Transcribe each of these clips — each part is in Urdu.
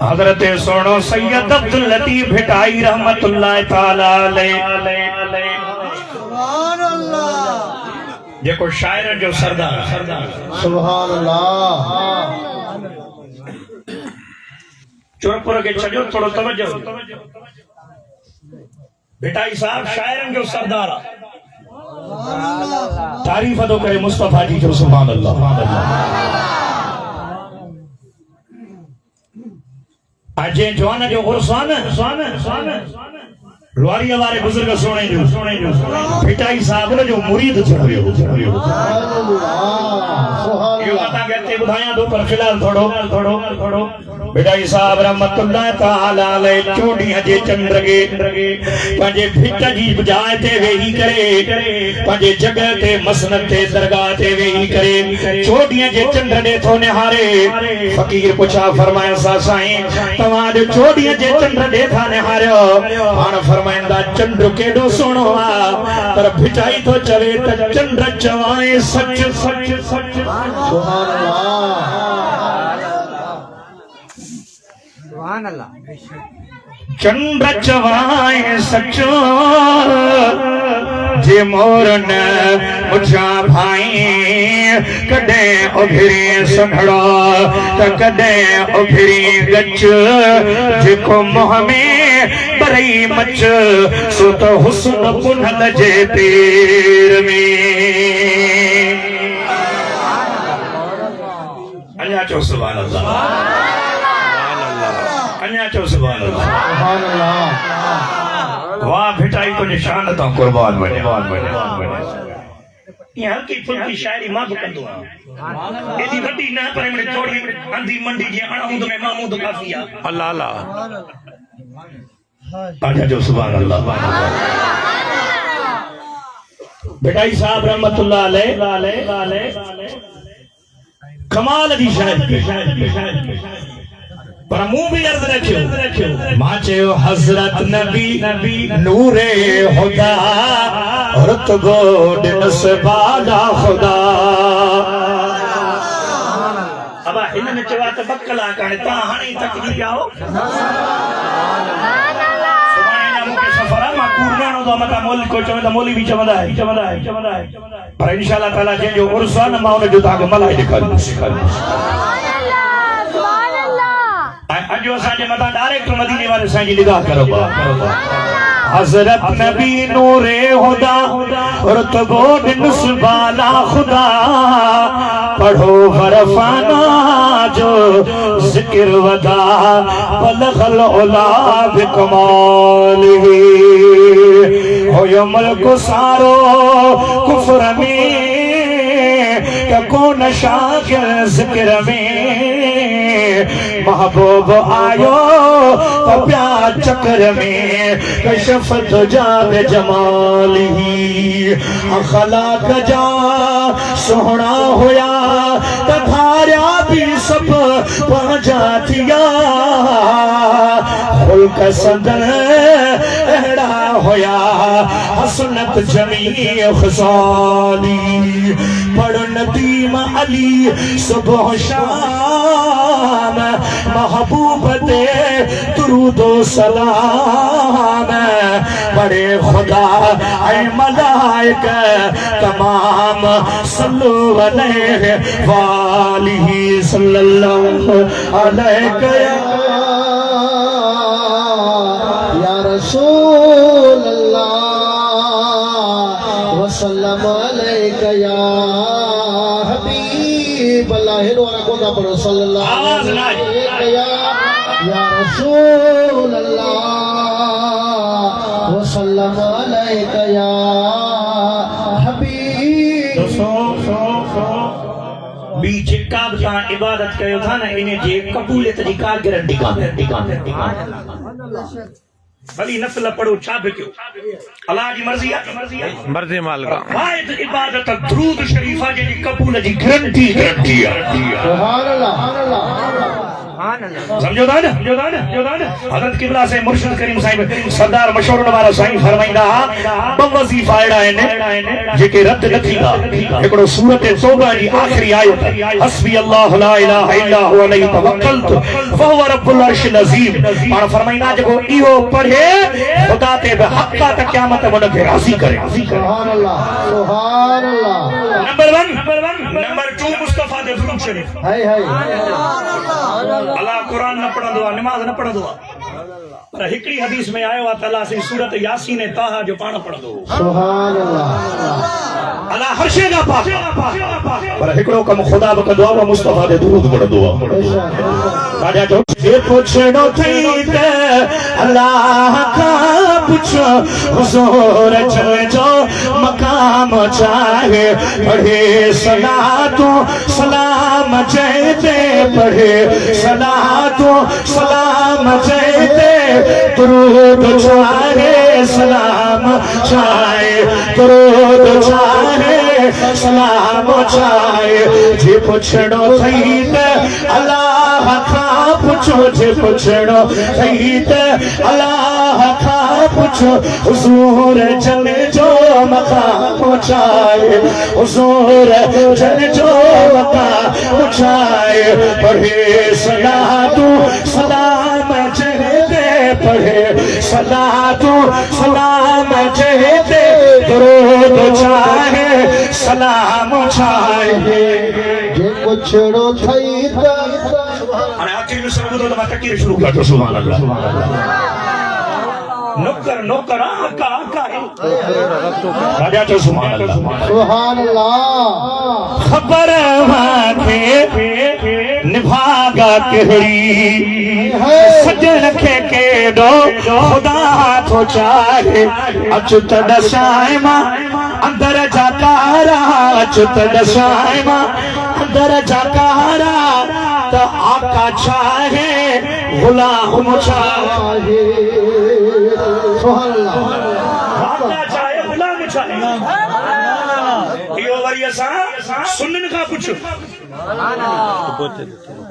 حضرت سوڑو سید عبداللطیف بھٹائی رحمت اللہ تعالی علیہ سبحان اللہ دیکھو شاعر جو سردار سبحان اللہ چور پورا کے چھجو تھوڑو توجہ بھٹائی صاحب شاعرن جو سردار تعریف ادو کرے مصطفیٰ جی جو سبحان اللہ آجیں جوانا جو غرصان لواری والے بزرگ سونے جو بھٹائی صاحب نے جو مرید چھوڑے یہ بتا کہتے بدھائیاں دو پر خلال تھوڑو بھٹائی صاحب رحمت اللہ تعالی علیہ چوڑیاں جے چندرگے پانجے بھٹا جی بجائے تے وہی کرے پانجے جگہ تے مسند تے درگاہ تے وہی کرے چوڑیاں جے چندرگے تھو نہارے فقیر پوچھا فرمایا ساسائیں تمہاں جو چوڑیاں جے چندرگے تھا نہارے آنا فرمائندہ چندر کے دو سنو پر بھٹائی تو چوے تا چندر چوائیں سچ سبحان اللہ چندر چوائیں سچو جے مورن مجھا بھائیں کدیں ابھری سنڑا تا کدیں ابھری گچ جے کو موہ میں برئی مچ سو تو حسن پنہل جے پیر میں اللہ چو سبحان اللہ انیا چو سبحان اللہ واہ بھٹائی تو نشانتاں قربان بنے یہ ہلکی پھلکی شاعری ماں بکندو ہاں ایدی بڑی نہ پر میں چھوڑی اندھی منڈی جی اڑاؤں میں محمود کافیہ اللہ اللہ آجا جو سبحان اللہ بھٹائی صاحب رحمت اللہ علیہ کمال دی شاعری پر منہ بھی عرض رکھو ماچے حضرت نبی نور خدا رتبو ڈنس بالا خدا ابا انہوں نے چوا تو بکلا کہنے تا ہنی تک جی پیاؤ سبحانہ مکہ سفرہ ماں کورنانو دا مطا مولی کو چوہ دا مولی بھی چمدہ ہے پر انشاءاللہ تعالیٰ جن جو عرصان ماں انہیں جو تاکہ ملائی دکھا اجو اساں جے متا ڈائریکٹ مدینے والے سائیں جی نگاہ کرو حضرت نبی نور خدا رتبو ڈنس بالا خدا پڑھو غرفانا جو ذکر ودا بلغ العلا بکمالہ ہو یو ملک سارو کفر میں کون شاکر ذکر میں محبوب آیو تو پیار چکر میں کشفت جاب جمالی اخلاق جا سونا ہویا تدھاریا بھی سب پہنچا دیا خلق صدر اہڑا ہویا حسنت جمیع خصالی پڑھ ندیم علی صبح شام محبوب دے درود و سلام بڑے خدا اے ملائکہ تمام صلو علیہ وآلہ صلی اللہ علیہ یا رسول اللہ وسلم علیکہ یا حبیب اللہ ہلوانا کونہ پڑھو صلی اللہ علیہ یا رسول اللہ وسلم علیکہ یا حبیب بیچ کعبہ عبادت کہو تھا نا انہیں جے قبولیت دی کار گرنٹی بلی نفل پڑھو چھاپ کیوں اللہ جی مرضی مالکہ واحد عبادت درود شریفہ جی قبول دی گرنٹی سبحان اللہ سمجھو دا حضرت قبلہ سے مرشد کریم صاحب سردار مشہور نوارا صاحب فرمائندہ بوظیفہ اڑا ہے جے رد نہ تھیدا ہکڑو سورت توبہ دی آخری آیت حسبی اللہ لا الہ الا هو علیہ توکلت وهو رب العرش العظیم اور فرمائندہ جے ایو پڑھے خدا تے حق تا قیامت من کے راضی کرے سبحان اللہ سبحان اللہ نمبر 1 نمبر 2 مصطفیٰ دے درود شریف ہائے ہائے اللہ قرآن نہ پڑھا دعا نماز نہ پڑھا دعا پر ہکڑی حدیث میں آئے ہوا تعالیٰ سے سورت یاسین تاہا جو پانا پڑھا دو سبحان اللہ اللہ ہر شے کا پاک پر ہکڑوں کم خدا بک دعا و مصطفیٰ دے درود پڑھا دعا راجہ جو جے پوچھڑو تھیت اللہ کا پوچھو حضور چلے جو مقام چاہے پڑھے صلاتوں سلام چاہتے پڑھے صلاتوں سلام چاہتے درود چاہے سلام چاہے درود چاہے سلام چاہے جے پوچھڑو تھیت اللہ کا پوچھو جے پوچھڑو تھیت اللہ کا پوچھو حضور چلے جو مقام پہنچائے حضور چلے جو مقام پہنچائے پڑھے صلاتوں سلام چاہتے پڑھے صلاتوں سلام چاہتے درود چاہے سلام چاہے جے پوچھڑو تھیت اور آخری میں سب کو تو تکیر شروع کیا تو سبحان اللہ نوکر نوکر آقا آقا ہے راجہ تو سبحان اللہ سبحان اللہ خبر ماتے نبھاگا کہڑی سجن کے دو خدا تو چاہے اچت دسائے ماں اندر جاکارا اچت دسائے ماں اندر جاکارا تو آقا چاہے غلام چاہے سبحان اللہ آقا چاہے غلام چاہے یہ وریہ سنن کا پوچھو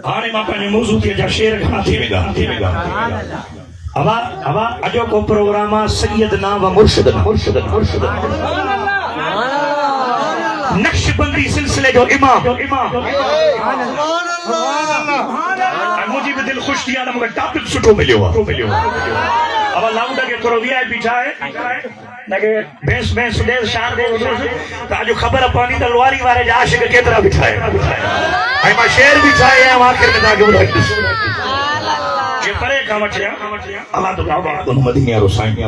آنے ماں پہنے موضوع کے جا شیر کھانا تھی میں گا ابا اجو کو پروگراما سیدنا و مرشدنا نقش بندی سلسلے جو امام مجھے بھی دل خوش دیا مگر ٹاپک سٹو ملیو اب لاؤنڈا کے کرو وی آئی پی چاہے لیکن بینس دے شان دے جو خبر پانی تا لواری وارے جا عاشق کترا بچھائے ایما شیر بچھائے ہیں آخر میں تاکہ بڑھائی دس یہ پرے کا مچھیا اللہ تو کہا بات مدینہ رسائن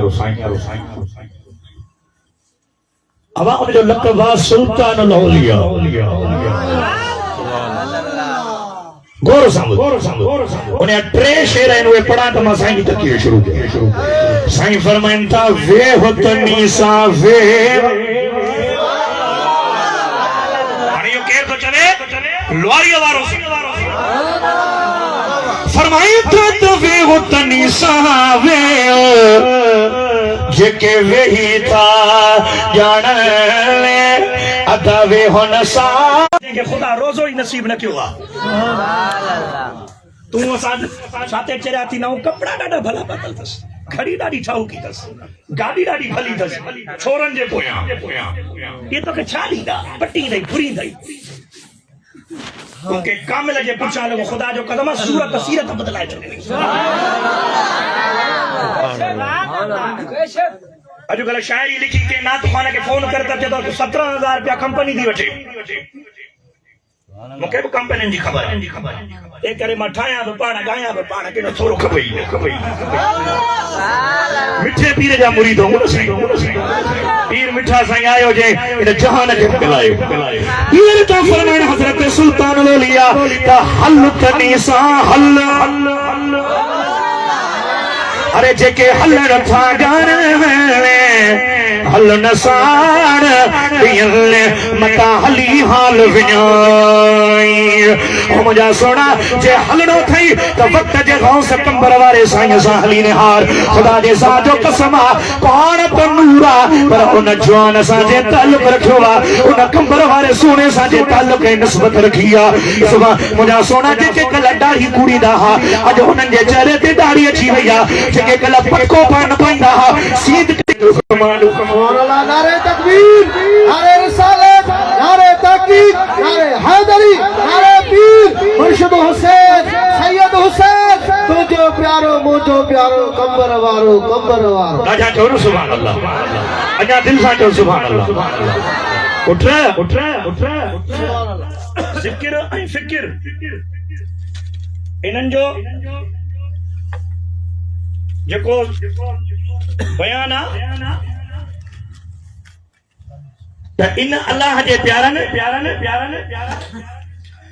اب آپ جو لقبہ سلطان الاولیاء گورو سامو انہیں ٹرے شیر ہیں انہیں پڑھا تو میں سائن کی تکیہ شروع کیا سائن فرمائن تا وے ہوتنی سا وے انہیں کہہ تو چلے لواری واروں سے فرمائن تا وے ہوتنی سا وے جے کہ وہی تھا جانے ادا وے ہونا سا کہ خدا روزو ہی نصیب نہ کیوں تو ساتے چراتی نہ کپڑا ڈاڑا بھلا پتل تس گھڑی ڈاڑی چھاؤ کی تس گاڑی ڈاڑی بھلی تس چھوڑن جے پویا یہ تو کہ چھاڑی دا پٹی دائی پھری دائی کیونکہ کامل جے پوچھا لگو خدا جو قدمہ صورت سیرت بدلائے چھوڑے اجو گلہ شاعری لکھی کہ نات خانہ کے فون کرتا تھے تو 17,000 روپیہ کمپنی دی وٹے مکہ بھی کمپنی جی خبر ایک کرے مٹھایا بھی پانا گایا بھی پانا کہ نہ تھوڑو کھبئی مٹھے پیرے جا مرید ہوں پیر مٹھا سائیں آئے ہو جائے انہیں جہاں کے پلائے پیر تو فرمائن حضرت سلطان الاولیاء تا حل تنیسا حل ارے جے کے حل رتھا جانے میں حل نسان بیل متا حلی حال ونیان او مجا سونا جے ہلڑو تھئی تو وقت جے غوث کمبر وارے سائیں سا حلی نہار خدا جے سا جو قسمہ کون تنورا پر ان جوان سا جے تعلق رکھوا ان کمبر وارے سونے سا جے تعلق نسبت رکھیا صبح مجا سونا جے کے کل ڈاڑی کوڑی دا ہا اج انن جے چہرے تے داڑھی اچھی ویا جے کے کل پٹکو پان پیندا ہا سید سبحان اللہ نعرہ تکبیر نعرہ رسالت نعرہ تحقیق نعرہ حیدری نعرہ پیر مرشد حسین سید حسین تجھو پیارو مجھو پیارو کمبر وارو کمبر وارو راجہ چورو سبحان اللہ اجا دل سا چورو سبحان اللہ اٹھ رہا ذکر ای فکر انن جو جکو بیان ان اللہ جے پیارن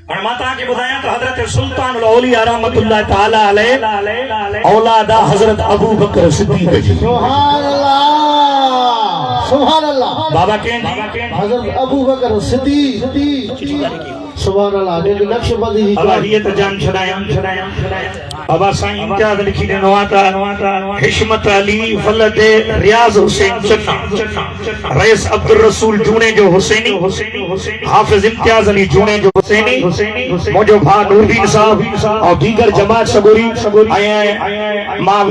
اور ماتا کے بتایا تو حضرت سلطان الاولیاء رحمت اللہ تعالی علیہ اولاد حضرت ابو بکر صدیق جی سبحان اللہ سبحان اللہ بابا کہیں حضرت ابو بکر صدیق سبحان اللہ دیکھ نقش بندی جی اللہ یہ تو جان چھڑایا ابا سائیں امتیاز لکھی نے نواتا حشمت علی فلد ریاض حسین چنہ رئیس عبد الرسول جونے جو حسینی حافظ امتیاز علی جونے جو حسینی موجو بھا نوردین صاحب اور دیگر جماعت سگوری ماں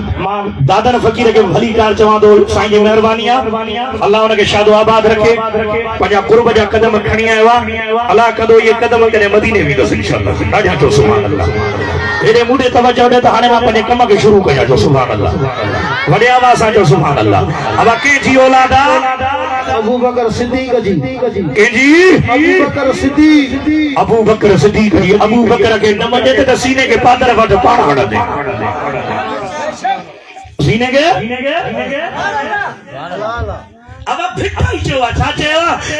دادن فقیر کے بھلی کار چوان دو سائیں جی مہربانیاں اللہ انہیں کے شاد و آباد رکھے پجا قرب جا قدم کھنی آئے وا اللہ کدو یہ قدم کرے مدینے بھی دس انشاءاللہ راجہ تو سبحان اللہ میرے موڈے توجہ دے تو ہانے میں اپنے کمہ کے شروع کیا جو سبحان اللہ وڈے آوازاں جو سبحان اللہ اب کی جی اولادا ابو بکر صدیق جی کہ جی ابو بکر صدیق ابو بکر صدیق جی ابو بکر کے نمجے تے سینے کے پادر وٹ پاڑ وڑ دے سینے کے اب پھٹائی چوا چاچے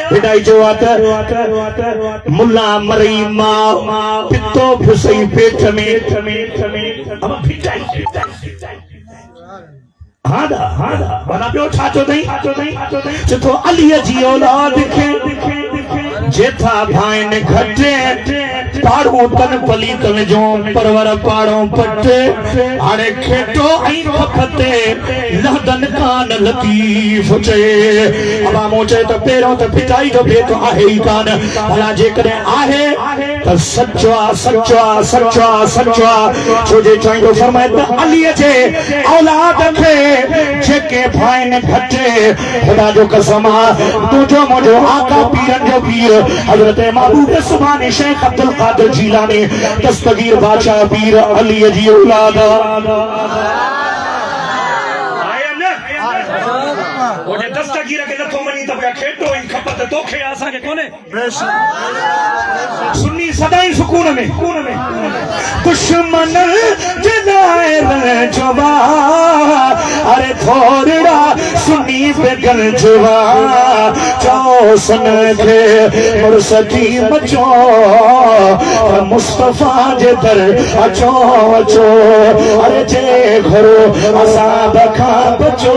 پھٹائی چوا تا ملا مری ماں پتو پھسئی پیٹ میں اب پھٹائی ہاں دا بنا پیو چھاچو دیں چتو علی جی اولاد دکھیں جیتھا بھائن گھٹے پاڑوں تن پلی تن جو پرور پاڑوں پٹے آڑے کھیٹو آئیں کھپتے لہدن کان لطیف چے ابا موچے تو پیروں تو پھٹائی جو بھی تو آہے ہی کان بھلا جے کرے آہے تو سچوا چھو جے چوئیں جو فرمائے تو علی جے اولاد تھے جے کے بھائن گھٹے خدا جو قسمہ تو جو مجھو آقا پیرن جو پیر حضرت محبوب سبحان شیخ عبدالقادر جیلانی دستگیر بادشاہ پیر علی جی اولادا وجہ دستگیر کے نتھو منی تب کا کھیٹو ان کھپت تو کھے آسا کے کونے سنی صدائی سکون میں دشمن جنائے رجوا ارے تھوڑا سنی پہ گل جوا چوسن کے مرسکی بچو مصطفیٰ جے در اچو ارے جے گھرو عذاب کھا بچو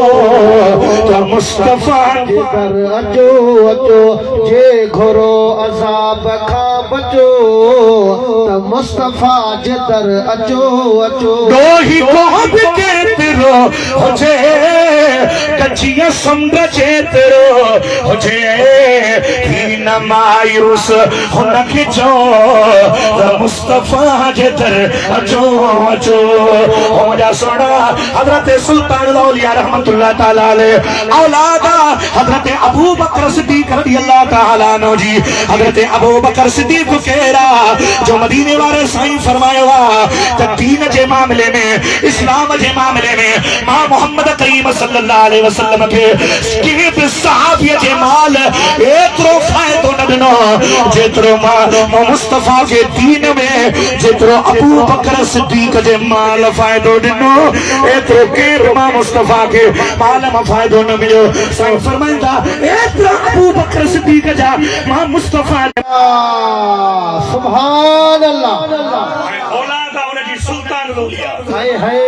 مصطفیٰ جے در اچو جے گھرو عذاب کھا بچو مصطفیٰ جے در اچو دو ہی کوہب کے تیرو ہو جے کچھیا سمجھے تیرو ہو جے ہی نمائیوس ہنک جو مصطفیٰ جے در اچو ہو جا سوڑا حضرت سلطان الاولیاء رحمت اللہ تعالیٰ علیہ اولادا حضرت ابو بکر صدیق رضی اللہ تعالیٰ عنہ جی حضرت ابو بکر صدیق کہہ رہا جو مدینے والے سائیں فرمائے ہوا کہ دین جے معاملے میں اسلام جے معاملے میں ماں محمد کریم صلی اللہ علیہ وسلم کے سکیب صحابی جے مال ایترو فائدو ندنو جترو ماں مصطفیٰ کے دین میں جترو ابو بکر صدیق جے مال فائدو ندنو ایترو کیر ماں مصطفیٰ کے مال میں فائدو نہ ملو سائیں فرمائے تھا ایترو ابو بکر صدیق جا ماں مصطفیٰ سبحان اللہ اولادا انہیں جی سلطان الاولیاء ہائے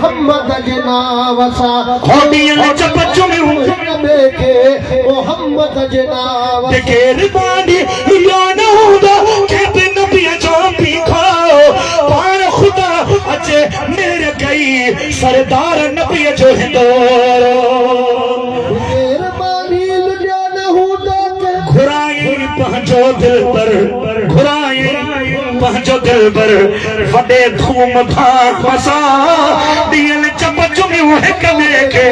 محمد جناب سا ہوڈیاں چپچوں میں ہوں دیکھے محمد جناب دیکھے ربانی یا نہ ہوگا کہ بن نبی چاپی کھاؤ پان خدا اچھے میرے گئی سردار نبی جو ہندورو مہربانی لجانا ہوتا کہ گھرائیں پہنچو دل پر گھرائیں پہنچو دل پر وڈے دھوم دھام مسا دیل چپچوں میں ہوئے کبھے کے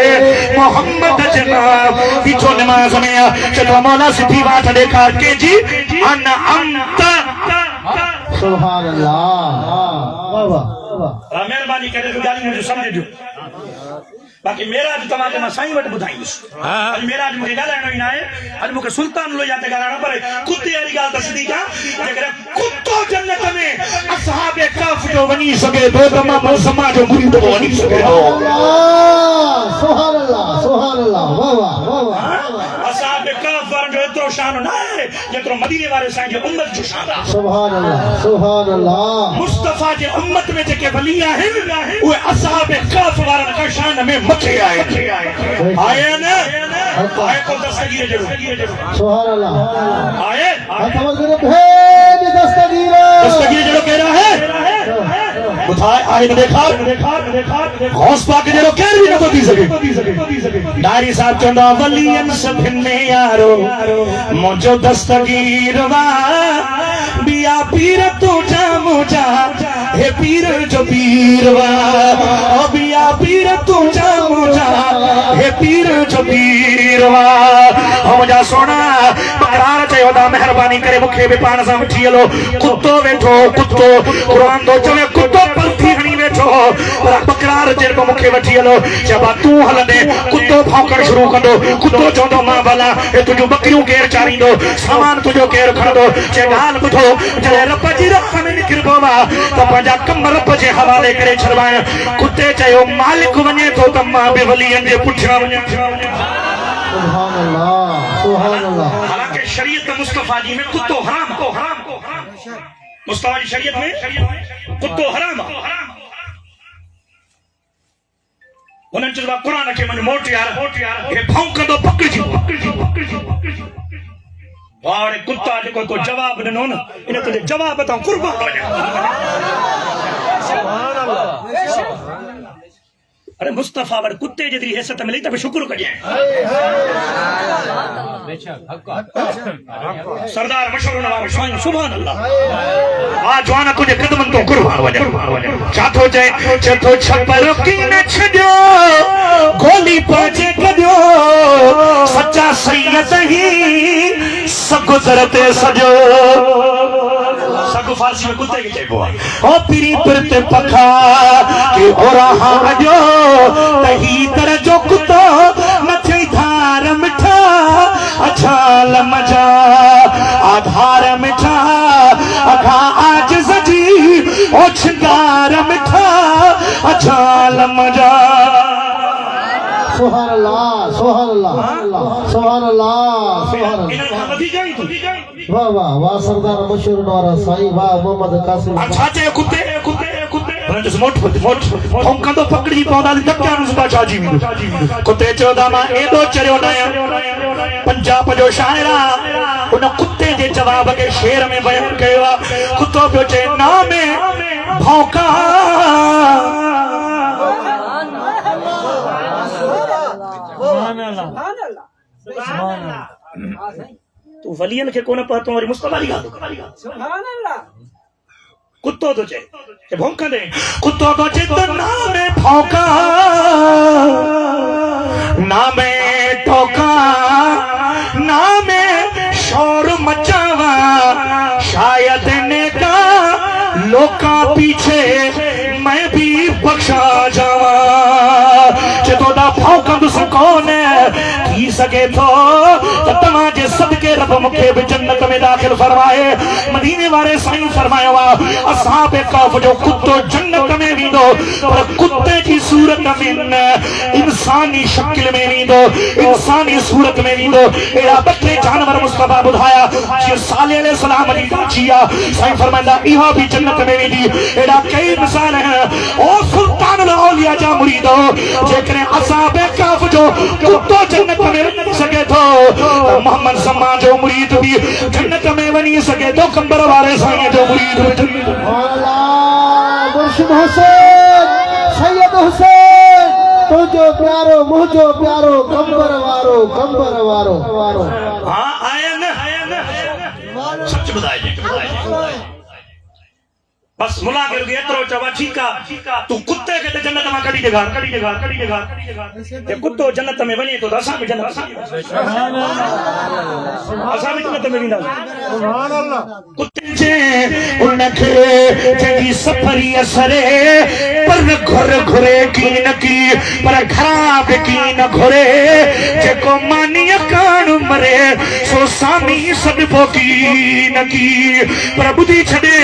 محمد جناب پیچھو نماز میں چلو مولا سدھی بات دیکھا کہ جی ان انتا سبحان اللہ مہربانی کرے تو گالی مجھے سمجھے جو باقی میرا جو تمہارے میں سائیں وٹ بدھائیں آج میرا جو مجھے گالانا ہی نہ ہے آج مجھے سلطان لو جاتے گالانا پر کتے علی گال تصدیقہ لیکن کتو جنت میں اصحاب کاف جو بنی سکے دو تمام سماج مرید بنی سکے دو سبحان اللہ سبحان اللہ اصحاب کاف ورن جو اترو شان نہ ہے جترو مدینے والے سائیں جو امت جو شان سبحان اللہ سبحان اللہ مصطفیٰ جے امت میں جے ولیہ ہیں وہ اصحاب کاف ورن کا شان میں مچے آئے آئے نا آئے کو دستگیر جڑو سبحان اللہ آئے اتمنى بهذه دستگیر جڑو کہہ رہا ہے بتائے آئے دیکھا غوث پاک جڑو کہہ رہی نہ تو دی سکے داری صاحب چندہ ولین سبھن میں یارو مجھو دستگیر بیا پیر تو جا مجھا ہے پیر جو پیر او بیا پیر تو جا مجھا ہے پیر جو پیر ہم جا سونا بقرار چاہیو دا مہربانی کرے مکھے بے پان سا مٹھی لو کتو بیٹھو کتو قرآن دو چلے کتو پلتھی ہنی بیٹھو بقرار چاہیے کو مکھے بٹھی لو جبا تو حل دے کتو بھاؤکر شروع کر دو کتو چوندو ماں بالا اے تجھو بکریوں کیر چاری دو سامان تجھو کیر کھڑ دو چاہے گال بدھو جلے رب جی رکھ میں نکر بوما تو پنجا کم رب جے حوالے کرے چھڑوائیں کتے چاہیو مالک ونیے تو تمہاں بے ولی اندے پچھا ونیے سبحان اللہ سبحان اللہ حالانکہ شریعت مصطفیٰ جی میں کتو حرام کو مصطفیٰ جی شریعت میں کتو حرام انہاں چلوا قرآن کے من موٹی آرہ یہ بھونکا دو پکڑ جی وارے کتا جے کوئی تو جواب نہ نا انہیں تو جواب بتاؤں قربان ہو جائے ارے مصطفیٰ ور کتے جدری حیثیت ملی تب شکر کر جائیں سردار مشہور نواب شوائن سبحان اللہ آج وانا تجھے قدمن تو قربان ہو جائے چاہتو جائے چاہتو چھپر کی نہ چھڑیو گولی پاچے کدیو سچا سید ہی سگو ذرتے سجو سگو فارسی میں کتے کی چاہے بوا او پیری پرتے پکھا کہ ہو رہا جو تہی در جو کتو مچھئی دھار مٹھا اچھال مجا آدھار مٹھا اکھا آج زجی اوچھگار مٹھا اچھال مجا سبحان اللہ سبحان اللہ سبحان اللہ سبحان اللہ واہ واہ واہ سردار مشہور نوارا سائی واہ محمد قاسم اچھا چاہے کتے برنجس موٹ ہم کندو پکڑی پاؤں دی دکیاں نسبا چاجی بھی کتے چودہ ماں ایدو چریو نایا پنجاب جو شاعرہ انہوں کتے دے جواب کے شیر میں بیان کہوا کتو پیو چے نام بھونکا تو ولین کے کون پاتوں اور مصطفیٰ لگا سبحان اللہ کتو تو چے کہ بھونکا دے کتو تو چے تو نام بھونکا نام ٹوکا نام شور مچاوا شاید نیکا لوکا پیچھے میں بھی بخشا جاوا چتو دا بھونکا دس کون کی سکے تو تماجے صدقے رب مکھے بجنت میں داخل فرمائے مدینے والے سائیں فرمایا ہوا اصحاب کاف جو کتو جنت میں بھی دو پر کتے کی صورت میں انسانی شکل میں نہیں دو انسانی صورت میں نہیں دو ایرا بکرے جانور مصطفیٰ بدھایا جی صالح علیہ السلام علیہ کاچیا سائیں فرمائندہ ایہا بھی جنت میں بھی دی ایرا کئی مثال ہیں او سلطان الاولیاء اولیاء جا مرید ہو جیکنے اصحاب کہف جو کتو جنت میں ونی سکے تو محمد سما جو مرید بھی جنت میں ونی سکے تو کمبر والے سائیں جو مرید بھی اللہ مرشد حسین سید حسین تجھو پیارو مجھو پیارو کمبر وارو ہاں آیا نا سچ بتائے جائے بس ملا کر گیا اترو چوا ٹھیکا تو کتے کے جنت میں کڑی جگہ تے کتو جنت میں ونی تو اساں بھی جنت میں ویندا سبحان اللہ کتے جے ان کھے جگی سفری اسرے پر گھرے کی نکی پر گھراں بے کی نہ گھرے جے کو مانی کان مرے سو سامی صدفو کی نکی پر بدھی چھڑے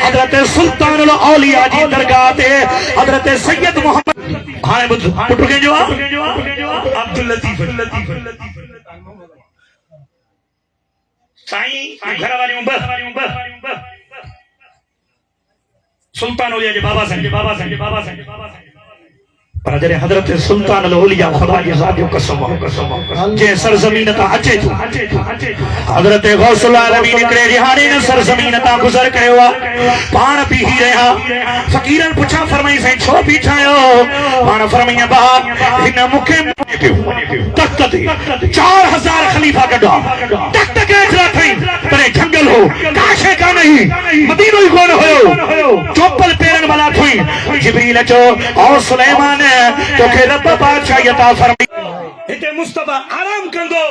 حضرت سلطان الاولیاء جی درگاہ تے حضرت سید محمد ہاں پٹر کے جواب عبداللطیف سائیں گھر والی بس سلطان اولیاء جی بابا سنگ پر جڑے حضرت سلطان الاولیاء خدا جی ذات جو قسم جے سرزمین تا اچے تو حضرت غوث العالمین کرے جہانی نے سرزمین تا گزر کرے ہوا پان پی ہی رہا فقیرن پچھا فرمائی سے چھو پیچھایو پان فرمائی بات ہن مکے تک تے 4000 خلیفہ کڈا تک تک اچھلا تھئی پر جنگل ہو کاشے کا نہیں مدینہ ہی کون ہوئے چوپل پیرن والا تھئی جبریل چو اور سلیمان تو کہ رب بادشاہ عطا فرمائی ہتے مصطفیٰ آرام کندو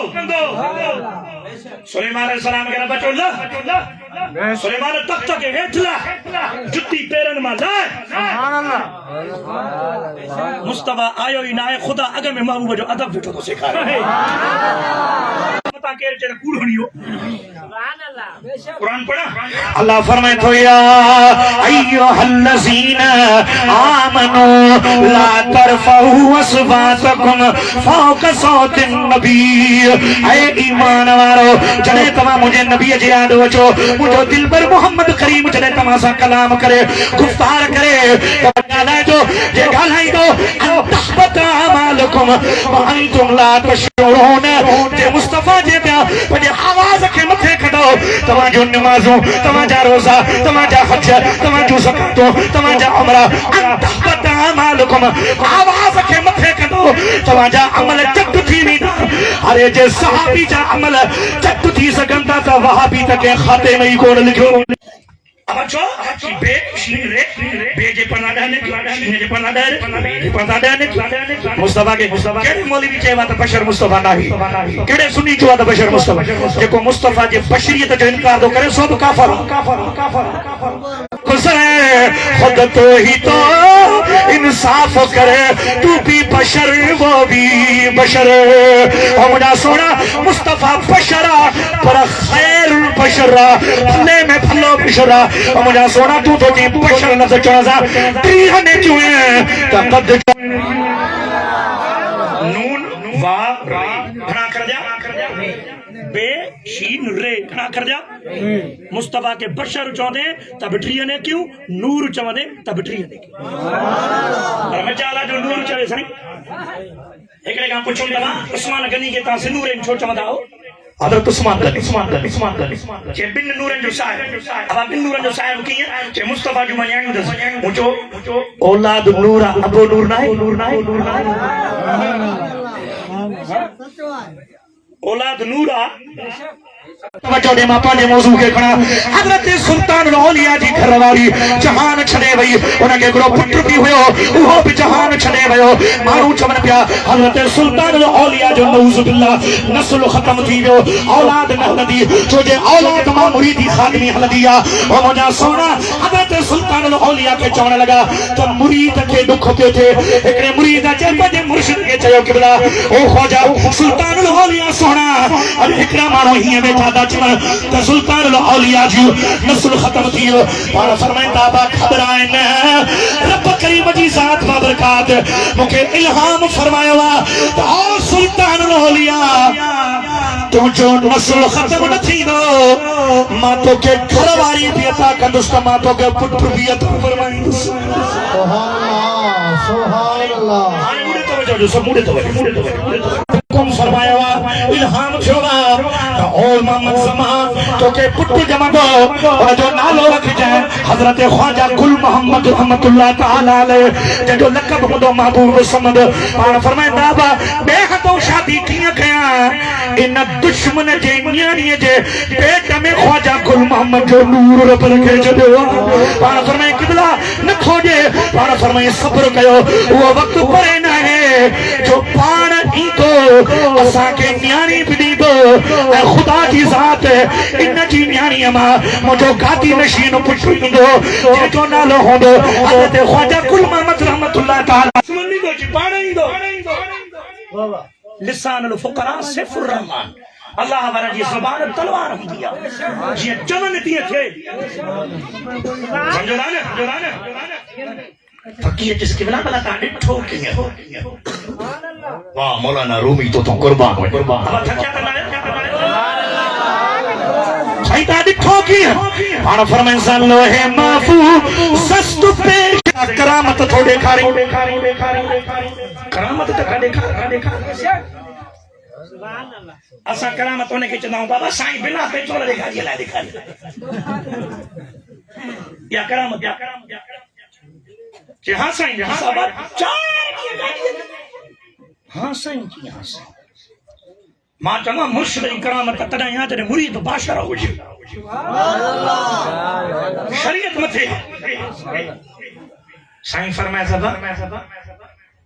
سلیمان علیہ السلام کے رب چولہ سلیمان تخت کے ہیٹلا جتی پیرن ماں لائے سبحان اللہ مصطفیٰ آئیو ہی نائے خدا اگر میں محبوب جو ادب بیٹھو تو سکھا رہے پتا کہہ چلے کول ہونی ہو قرآن پڑھا اللہ فرمائے تو یا ایوہ الذین آمنوا لا ترفعوا اصواتکم فوق صوت النبی اے ایمان وارو جنہیں تمام مجھے نبی جی آدھو وچو مجھو دل بر محمد کریم جنہیں تمام سا کلام کرے گفتار کرے تو گالائے جو جے گالائیں دو ان تحبت آمالکم وانتم لا تشعرون جے مصطفیٰ جے بیا پجے آواز کے متھے کھڑو تمہاں جو نمازوں تمہاں جا روزہ تمہاں جا حج تمہاں جو زکاتوں تمہاں جا عمرہ ان تحبت آمالکم آواز کے متھے کھڑو تمہاں جا عمل چک تھی نہیں ارے جے صحابی جا عمل چک تھی سکندہ تا وہابی تک خاتے میں ہی کون لکھو اب اچھو بے شین رے بے جے پڑھنا ڈہنے شین جے پڑھنا ڈہنے مصطفیٰ کے کہڑے مولوی چاہے تا بشر مصطفیٰ نہیں کہڑے سنی چاہے تا بشر مصطفیٰ جے کو مصطفیٰ جے بشریت جو انکار دو کرے سو کافر خسرے خود تو ہی تو انصاف کرے تو بھی بشر وہ بھی بشر اور مجھا سونا مصطفیٰ بشرہ پر خیر بشرہ پھلے میں پھلو بشرہ اور مجھا سونا تو جی بشر نظر چونزا تریہنے چوئے تقد نون وا رائی کھنا کر جا بے شین رے کھنا کر جا مصطفیٰ کے بشر چوندے تب ٹرینے کیوں نور چوندے تب ٹرینے کیوں اور میں چالا جو نور چوے سنی ایک لے کہاں پوچھوں دبا عثمان غنی کے تاں سے نور ان چھوڑ چوندہ ہو حضرت عثمان غنی چھے بن نورن جو صاحب اب بن نورن جو صاحب کی ہے چھے مصطفیٰ جو منیانیو دس مجھو اولاد نورا ابو نور نائے اولاد نورا توجہ دے ماں پانے موضوع کے کھنا حضرت سلطان الاولیاء جی گھر والی جہان چھڑے وئی انہاں کے گرو پتر بھی ہوئے وہ بھی جہان چھڑے وئی مارو چمن پیا حضرت سلطان الاولیاء جو نعوذ باللہ نسل ختم تھی ویو اولاد نہ ہلدی جو جے اولاد ماں مریدی خادمی ہلدیا وہ مجھا سونا حضرت سلطان الاولیاء کے چونے لگا تو مرید کے دکھ ہوتے تھے ایک نے مرید جے بجے مرشد کے چاہو قبلہ او خواجہ سلطان الاولیاء سونا اور اکرام مانو ہی میں تھا چمن تو سلطان الاولیاء جو نسل ختم تھیو اور فرمائیں تابا خبر آئین رب کریم جی ذات بابرکات مکہ الہام فرمایا ہوا تو سلطان الاولیاء تو جو نسل ختم نہ تھی دو ماں تو کے گھر واری بھی عطا کندست ماں تو کے پتر بھی عطا فرمائیں سبحان اللہ سبحان اللہ آنے موڑے توجہ جو سب موڑے توجہ کم فرمایا وا الہام چھوڑا اور محمد زمان تو کہ پٹو جمع دو اور جو نالو رکھ جائیں حضرت خواجہ گل محمد رحمت اللہ تعالی علیہ جو لقب ہوں دو محبوب سمد اور فرمائے دابا بے حدوں شادی کیا گیا ان دشمن جے نیانی جے پیٹ میں خواجہ گل محمد جو نور رب رکھے جو دے اور فرمائے قبلہ نہ کھوجے اور فرمائے صبر کہو وہ وقت پرے نہ ہے جو پان ہی تو اساں کے نیانی بھی دو اے خدا کی ذات ہے ان جی نیانی اما مجھو گاتی نشین پچھو دو جے جو نالو ہو دو حضرت خواجہ گل محمد رحمت اللہ تعالی سمنی دو جی پانا ہی دو لسان الفقراء سیف الرحمن اللہ ہمارا جی زبان تلوار ہم دیا جی چمن دیے تھے سمجھو رانے فقیر جس کی بلا بلا تانے ٹھوکی ہے واہ مولانا رومی تو قربان ہوئے اب تھا کیا کرنا ہے صحیح تانے ٹھوکی ہے آنا فرمائن سان لوہے معفو سست پہ کرامت تھوڑے کھاری کرامت تکا دیکھا اسا کرامت ہونے کے چندہ ہوں بابا سائیں بنا پہ چوڑا دیکھا جی لائے دیکھا یا کرامت کہ ہاں سائیں جہاں صاحبہ ہاں سائیں کی ہاں سائیں ماں چاہاں مرشد کرامت تدہ یہاں جنہیں مرید باشرہ ہو جی شریعت متھے سائیں فرمائے صاحبہ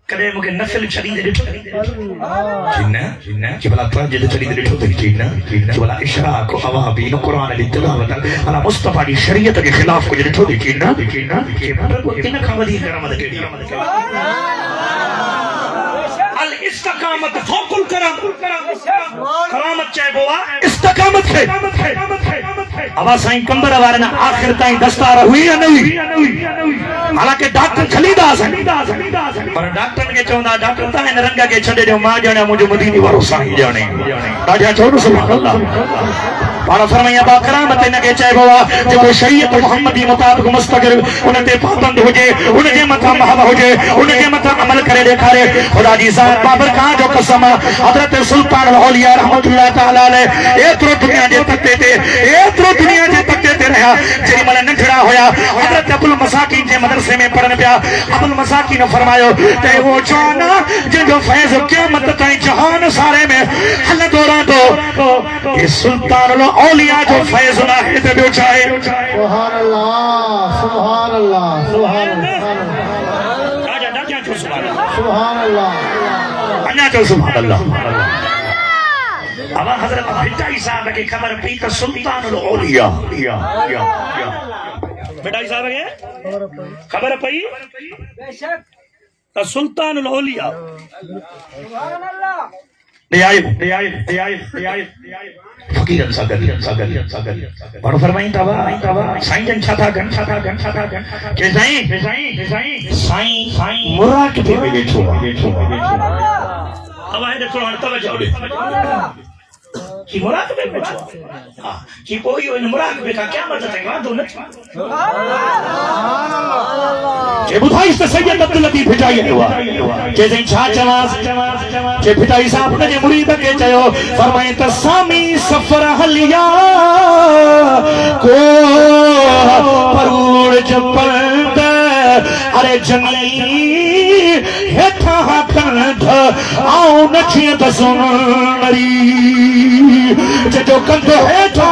کدے مکے نفل چھڑی دے ڈٹھو جنہ کہ بلا تو جلد چھڑی دے ڈٹھو تک جنہ کہ بلا اشراق و عوابین و قرآن علی تلاوت علا مصطفیٰ دی شریعت کے خلاف کو جلد ڈٹھو تک جنہ کہ بلا کو تینہ کھاودی کرامت کے لیے الاستقامت فوق الکرام کرامت چاہے بوا استقامت ہے ابا سائیں کمبر وارنا آخر تائیں دستار ہوئی یا نہیں حالانکہ ڈاکٹر خلیداز ہیں پر ڈاکٹر کے چوندہ ڈاکٹر تائیں رنگا کے چھڑے جو ماں جانے مجھے مدینی وارو سائیں جانے راجہ چھوڑو سبحان اللہ پارا فرمائیا با کرامت نگے چاہے بوا جو کوئی شریعت محمدی مطابق مستقر انہیں تے پابند ہو جے انہیں کے مطا محبہ ہو جے انہیں کے مطا عمل کرے دیکھا رے خدا جی ذات بابر کہاں جو قسم حضرت سلطان العولیاء رحمت اللہ تعالیٰ علیہ ایترو دنیا جے تکتے تے ایترو دنیا جے تکتے تے رہا جری ملے نکھڑا ہویا حضرت ابو المساکین جے مدرسے میں پڑھنے پیا ابو المساکین فرمایو تے وہ چانا جن جو فیض قیامت تائیں جہان سارے میں حل دورا دو یہ سلطان العولیاء جو فیض نہ ہے تے بیو چاہے سبحان اللہ سبحان اللہ سبحان اللہ راجہ ڈاکیاں چھو سبحان اللہ سبحان اللہ انیا چھو سبحان اللہ اب حضرت بھٹائی صاحب کی خبر پی کہ سلطان العولیاء بھٹائی صاحب کے خبر پی کہ سلطان العولیاء فقیر انساگر بڑھو فرمائیں تابا سائیں جن چھاتا گن کہ سائیں مراقبے میں بیٹھو اب آئے دیکھو توجہ دے کہ مراقبے میں بیٹھو کہ کوئی ان مراقبے کا کیا مطلب ہے وہاں دو نچ کہ بدھائی سے سید عبداللطیف بھٹائی ہے ہوا کہ زین چھا چواز کہ بھٹائی صاحب نے جو مرید کے چاہو فرمائیں تسامی سفر حلیا کو پروڑ جپند ارے جنی ہیتھا کند آؤ نچیے دسنری جو کند ہیتھا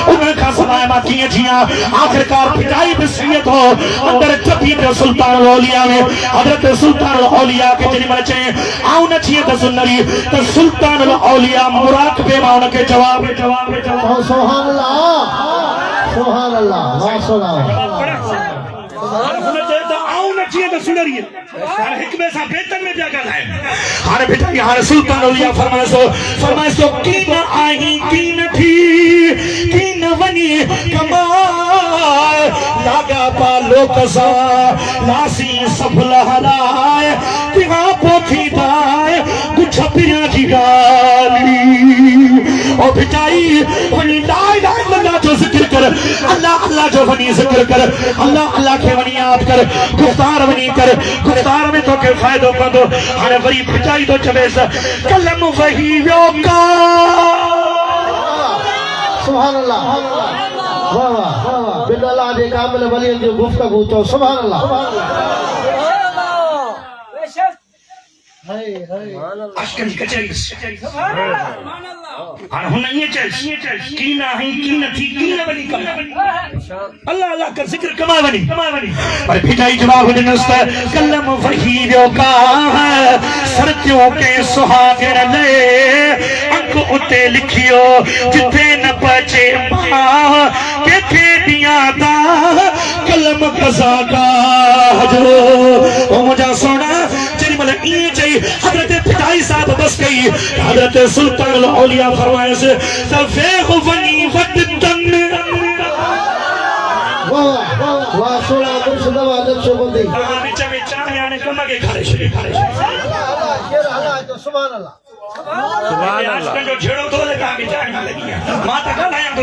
انہیں کا سمائے ماتیاں جیاں آخرکار بھٹائی بسیت ہو اندر چپی دے سلطان العولیاء میں حضرت سلطان العولیاء کے جنی مرچے آؤ نچیے دسنری تو سلطان العولیاء مراقبے ماؤن کے جواب سبحان اللہ سبحان اللہ ہر حکمے سا بیتن میں جاگل ہے ہر بھٹائی ہر سلطان علیہ فرمائے سو کین آئی کین تھی کین ونی کمائے لاغا پالو کسا لاسی سب لہرائے تیہاں پوتھی دائے کچھ پیاں جی گالی اور بھٹائی ونی لا الہ الا اللہ جو ذکر کر اللہ اللہ جو ونی ذکر کر اللہ اللہ کے ونی یاد کر گفتار ونی کر گفتار میں تو کے فائدہ پندو ہر وری بچائی تو چویس کلم وہی ویوکا سبحان اللہ واہ واہ بن اللہ دے کامل ولی جو گفتگو تو سبحان اللہ اشکن کچریس ہاں ہن یہ چیز کینا ہی کینا تھی کینا بنی کم اللہ اللہ کر ذکر کما بنی پر بھٹائی جواب دنستا کلم وحیدیوں کا سرتیوں کے سہاگر لے انک اتے لکھیو جتے نہ پچے ماں کہ پھیٹیاں دا کلم قضا کا جو او مجھا سونا چلی ملک یہ چاہیے حضرت پھٹائی صاحب بس گئی حضرت سلطان العولیاء فرمائے سے تفیق ونی ودتن واہ سونا مرشد و نقش بندی بچہ میں چاہے آنے کم آگے کھارے شری سبحان اللہ سبحان اللہ آج کل جو جھڑو تو لے کہاں بچہ آنے لگی ہے ماں تکا لائیں تو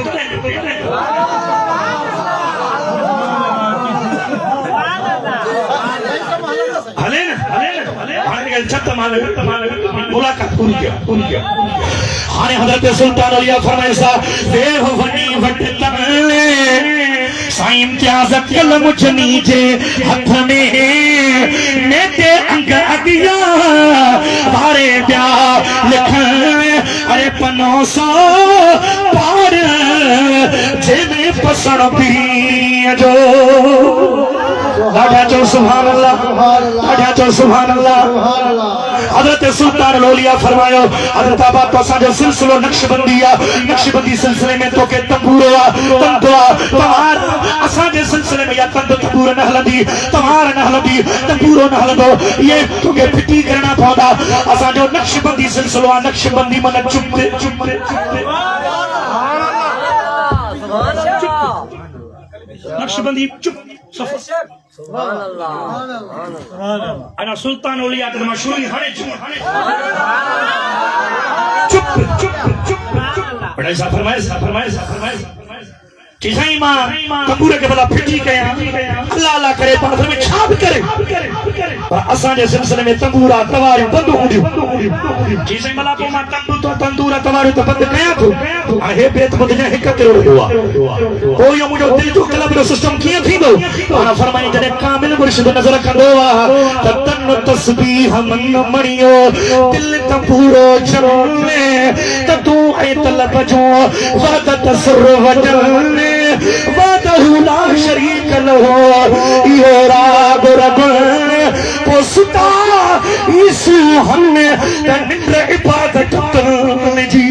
ملاقات پوری کیا ہانے حضرت سلطان علیہ فرمائے سا دیہ ونی وٹ تملے سائیں امتیاز کلم چنیجے ہتھ میں میتے انگ اگیا بھارے بیا لکھنے ارے پنو سو پار جے میں پسڑ بھی جو لاٹھا چو سبحان اللہ لاٹھا چو سبحان اللہ حضرت سلطان العولیاء فرمایا حضرت آباد تو ساجو سلسلو نقش بندی سلسلے میں تو کہ تنبورا تندوا تمہار اساجے سلسلے میں یا تند تنبور نہلدی تمہار نہلدی تنبورو نہلدو یہ تو کہ پھٹی کرنا پودا اساجو نقش بندی سلسلو نقش بندی من چپتے نقش بندی چپ سبحان اللہ انا سلطان اولیاء تے مشہوری ہنے چپ بڑا ایسا فرمائے چیزیں ماں تنبورے کے بلا پھٹی گیا اللہ اللہ کرے پاتھر میں چھاپ کرے اور اساں جے سلسلے میں تنبورا تواری بند ہو جو چیزیں بلا پو ماں تندورا تواری تو بند گیا تو آہے بیت بند جائے حکت رو ہوا کوئی مجھو دل جو کلب رو سسٹم کیا تھی دو آنا فرمائی جنہیں کامل مرشد نظر کردوا تتن تسبیح من مڑیو دل تنبورو چلنے تدو اے طلب جو وعد تصر وجلنے وعدہ لا شریک لہو یہ راگ رب پوستا عیسو ہم نے تنندر عبادت تنجی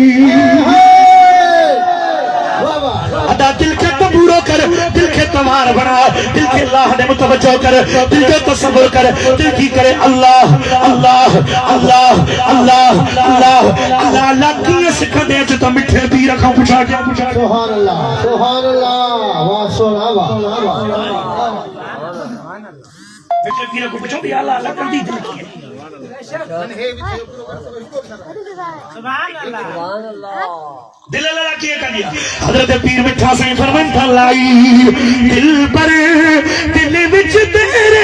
ادا دل کے تبورو کر دل کے تمہار بنا دل کے اللہ نے متوجہ کر دل کے تصور کر دل کی کرے اللہ اللہ اللہ اللہ اللہ اللہ اللہ کی سکھا دے جو تم مٹھے بھی رکھا پوچھا کیا سبحان اللہ واہ سونا واہ مٹھے بھی رکھا پوچھا بھی اللہ اللہ کر دی دل کی سبحان اللہ دل اللہ کیا کر دیا حضرت پیر مٹھا سائیں فرمان تھا لائی دل پر دل وچ تیرے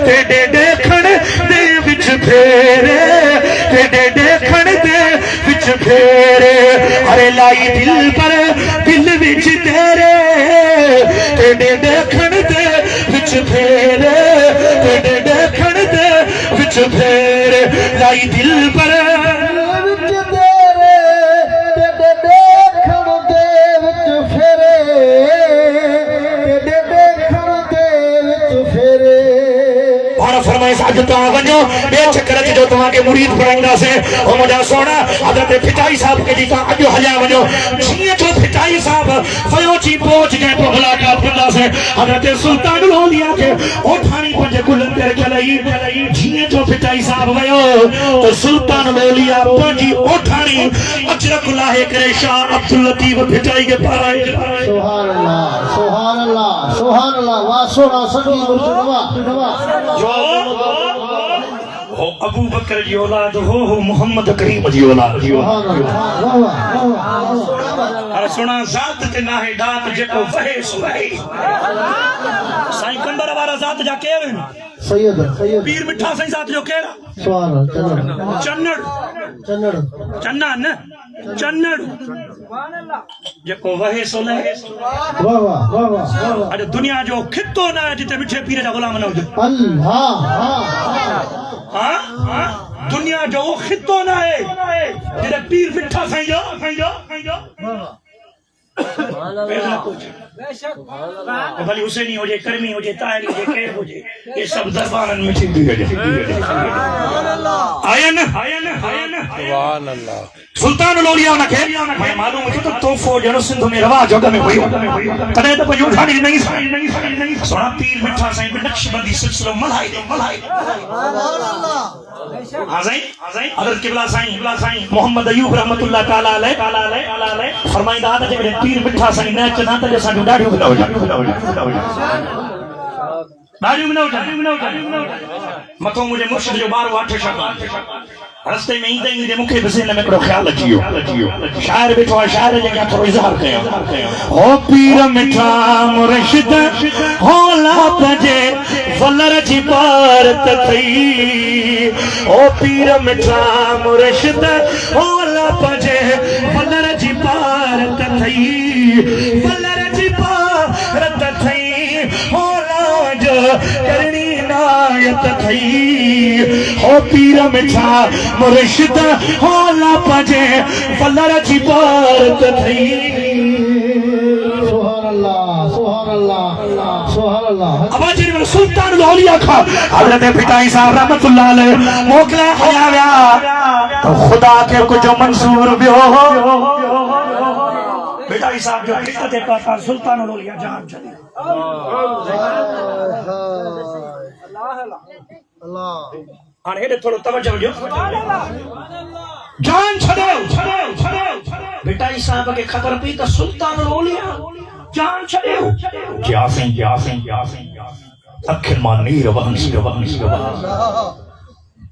تیڑے دیکھن دے وچ پھیرے تیڑے دیکھن دے وچ پھیرے ارے لائی دل پر دل وچ تیرے تیڑے دیکھن دے وچ پھیرے تیڑے دیکھن دے وچ پھیرے لائی دل پر فرمائے ساجتا ونجو بے چکر جو تمہاں کے مرید پڑھائیں سے اور مجھا سونا حضرت پھٹائی صاحب کے جیتا اجو حجا ونجو جیئے جو پھٹائی صاحب فیوچی پوچھ گئے تو ملاقات کرنا سے حضرت سلطان العولیاء کے اوٹھانی پنجے کلن تیر چلائی جیئے جو پھٹائی صاحب ویو تو سلطان العولیاء پنجی اوٹھانی اجرک اللہ کرے شاہ عبداللطیف پھٹائی کے پارائے سبحان اللہ سبحان اللہ سبحان اللہ واہ سونا سنگی مرشد جو ابو بکر جی اولاد ہو محمد کریم جی اولاد اور سنا ذات تے نہ ہے ذات جکو وہے سوہے سائیں کمبر والا ذات جا کے سید پیر مٹھا سائیں ذات جو کیڑا سبحان چنڑ چنڑ چنّا نا چنڑ جکو وہے سوہے واہ واہ واہ واہ اج دنیا جو خطو نہ ہے جتے مٹھے پیر جا غلام نہ ہوجے اللہ ہاں دنیا جو خطو نہ ہے جتے پیر مٹھا سائیں جو بھلی حسینی ہو جائے کرمی ہو جائے طاہری ہو جائے کیف ہو جائے یہ سب دربانن میں ٹھیک دی جائے آیا نا سلطان الاولیاء نہ کہ میں معلوم ہے تو توفو جنو سندھ میں رواج ہوگا میں ہوئی تنے تو کوئی اٹھانی نہیں سونا پیر مٹھا سائیں پہ نقش بندی سلسلہ ملہائی دے حضرت قبلہ سائیں محمد ایوب رحمت اللہ تعالیٰ علیہ فرمائندہ آتا جب پیر مٹھا سائیں نیچ نہ تا جیسا جو ڈاڑیوں بنا ہو جائے مطو مجھے مرشد جو بارو آٹھ شکان رستے میں ہی دے مکھے بسینے میں کرو خیال اچھیو شاعر بیٹھو شاعر جگہ کرو اظہار کیا او پیر مٹھا مرشد ہولا پجے فلر جی پارت تھی او پیر مٹھا مرشد ہولا پجے فلر جی پارت تھی فلر جی پارت تھی ہولا جو کرنی نایت تھی او پیر مٹھا مرشد ہولا پجے فلر جی پارت تھی سبحان اللہ سبحان اللہ سبحان اللہ آواجی میں سلطان الاولیاء کھا حضرت پٹائی صاحب رحمت اللہ علیہ موکلہ حیاویا تو خدا کے کچھ منصور بھی ہو پٹائی صاحب جو حقیقت پاتا سلطان الاولیاء جان چلے آنے ہیڈے تھوڑا توجہ جو جان چھڑے پٹائی صاحب کے خبر پی تا سلطان الاولیاء جان چھڑے جاسیں اکھن مان نیر وحنس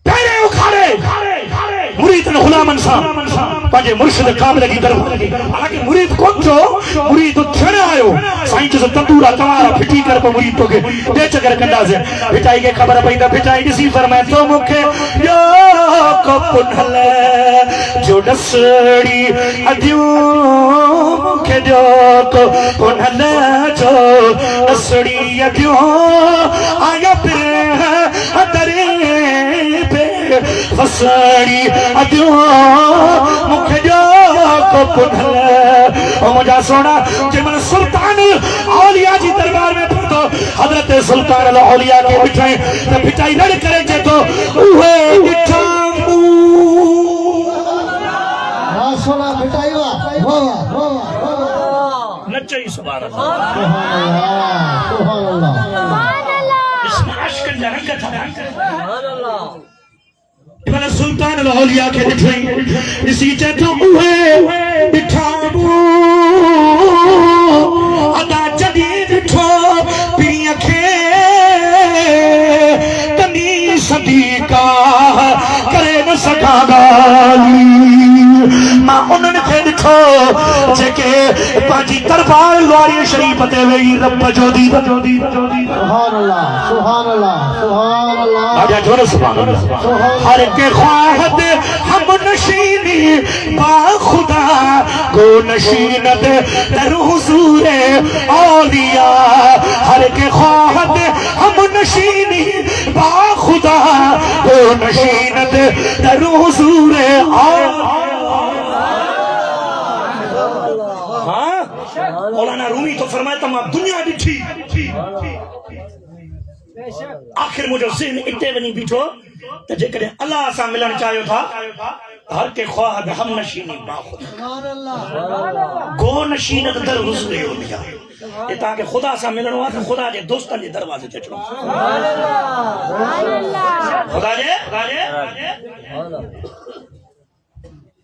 پہلے اکھاڑے مرید غلامن صاحب پانجے مرشد کامل کی طرف حالانکہ مرید کون چھو مرید تھنے آئے ہو سائن چیز تندورا توارا پھٹی کر پا مرید تو کے بیچ کر کنڈا سے پھٹائی کے خبر پہیدہ پھٹائی کسی فرمائے تو مکھے یا کو پنھلے جو نسڑی ادیو مکھے جو کو پنھلے جو نسڑی ادیو آیا پھر ادرے فساری ادیو مکھے جو کو پنھلے او مجھا سونا کہ من سلطان اولیاء جی دربار میں پھٹو حضرت سلطان الاولیاء کے بٹھائیں تو بٹھائی لڑ کرے جے تو اوہے بٹھامو سونا بٹھائی نچائی سبحان اللہ سبحان اللہ سبحان اللہ اس میں عشق جہنگت ہے ابن سلطان الاولیاء کے بٹھائیں اسی چاہتوں اوہے بٹھامو ادا جدید بٹھو پیری اکھے تنی صدیقہ کرے نہ سکا گالی ماں انہوں نے ڈٹھو جے کہ پانچی دربار لواری شریف تے وئی رب جو دی سبحان اللہ سبحان اللہ سبحان اللہ آجا جو نے سبحان اللہ ہر کے خواہد ہم نشینی با خدا گو نشینت در حضور اولیاء ہر کے خواہد ہم نشینی با خدا گو نشینت در حضور اولیاء مولانا رومی تو فرمایا تمام دنیا ڈٹھی آخر مجھے ذہن اٹھے ونی بیٹھو تو جے کرے اللہ سا ملن چاہیو تھا ہر کے خواہد ہم نشینی با خدا گو نشینت در حضور اولیاء یہ تاکہ خدا سا ملن ہوا تو خدا جے دوستان جے دروازے تے چڑھو خدا جے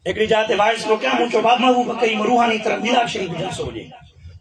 ایک جاتے وائس کو کیا مجھو باب محبوب کریم روحانی طرف ملاک شریف جلسو ہو جائے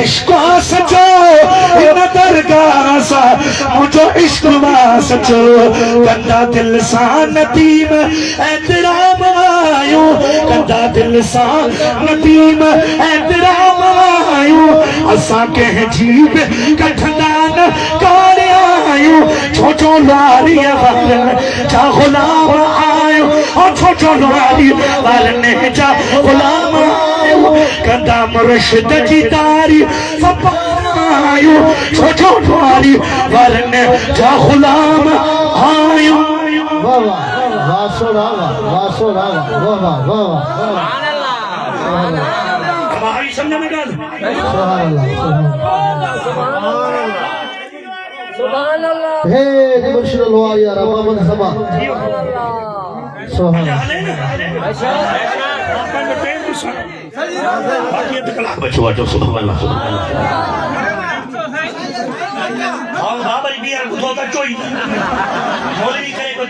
عشق سچو ان درگاہ سا مجھو عشق سچو گندا دل سان ندیم احترام آیو گندا دل سان ندیم احترام آیو اساں کے جیب کٹھندان کارے آیو چھوچو لاری ورن جا غلام آیو اور چھوچو لاری ورن جا غلام آیو گندا مرشد جی داری فپار آیو چھوچو لاری ورن جا غلام آیو واسو راوا ہماری سمجھے میں گل سبحان اللہ ہے مرشد اللہ یا رب من سما سبحان بچوا جو سبحان اللہ بابا بی آر کو تو چوئی مولوی کرے کو